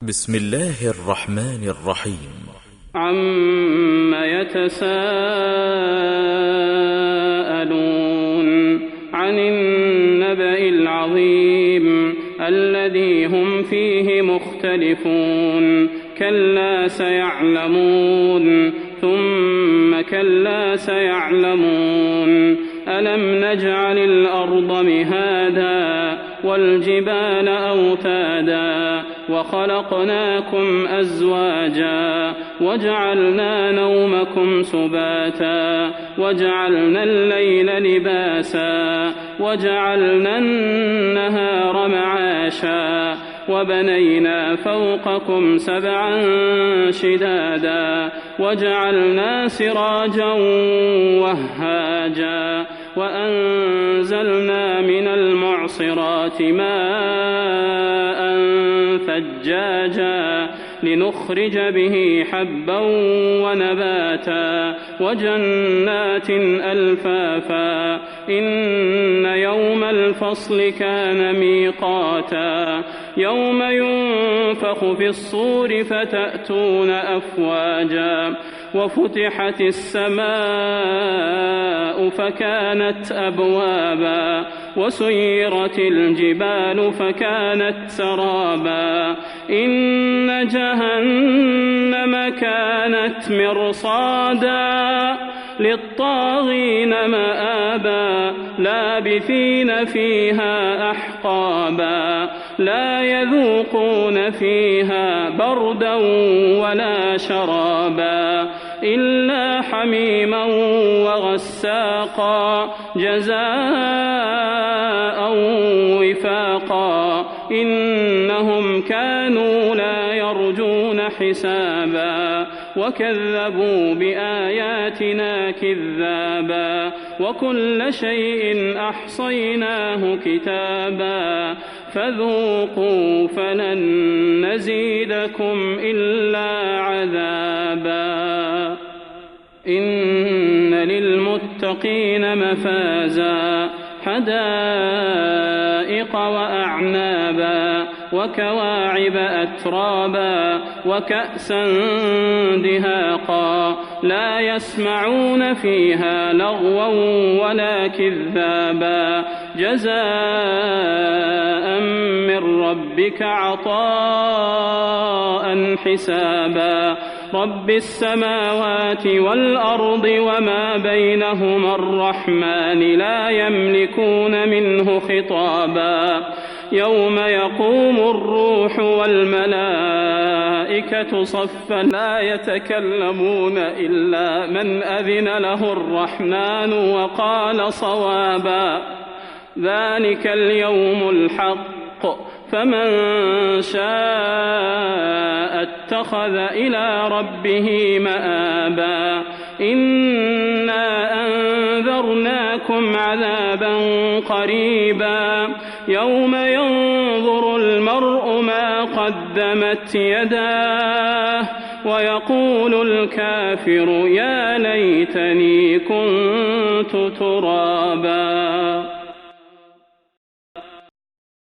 بسم الله الرحمن الرحيم. عم يتساءلون عن النبأ العظيم الذي هم فيه مختلفون كلا سيعلمون ثم كلا سيعلمون ألم نجعل الأرض مهادا والجبال أوتادا وخلقناكم أزواجا وجعلنا نومكم سباتا وجعلنا الليل لباسا وجعلنا النهار معاشا وبنينا فوقكم سبعا شدادا وجعلنا سراجا وهاجا وأنزلنا من المعصرات ماء ثجاجا لنخرج به حبا ونباتا وجنات ألفافا إن يوم الفصل كان ميقاتا يوم ينفخ في الصور فتأتون أفواجا وفتحت السماء فكانت أبوابا وسيرت الجبال فكانت سرابا إن جهنم كانت مرصادا للطاغين مآبا لابثين فيها أحقابا لا يذوقون فيها بردا ولا شرابا إلا حميما وغساقا جزاء وفاقا إنهم كانوا لا يرجون حسابا وكذبوا بآياتنا كذابا وكل شيء أحصيناه كتابا فذوقوا فلن نزيدكم إلا عذابا إن للمتقين مفازا حدائق وأعنابا وكواعب أترابا وكأسا دهاقا لا يسمعون فيها لغوا ولا كذابا جزاء من ربك عطاء حسابا رب السماوات والأرض وما بينهما الرحمن لا يملكون منه خطابا يوم يقوم الروح والملائكة صفا لا يتكلمون إلا من أذن له الرحمن وقال صوابا ذلك اليوم الحق فمن شاء اتخذ إلى ربه مآبا إنا أنذرناكم عذابا قريبا يوم ينظر المرء ما قدمت يداه ويقول الكافر يا ليتني كنت ترابا.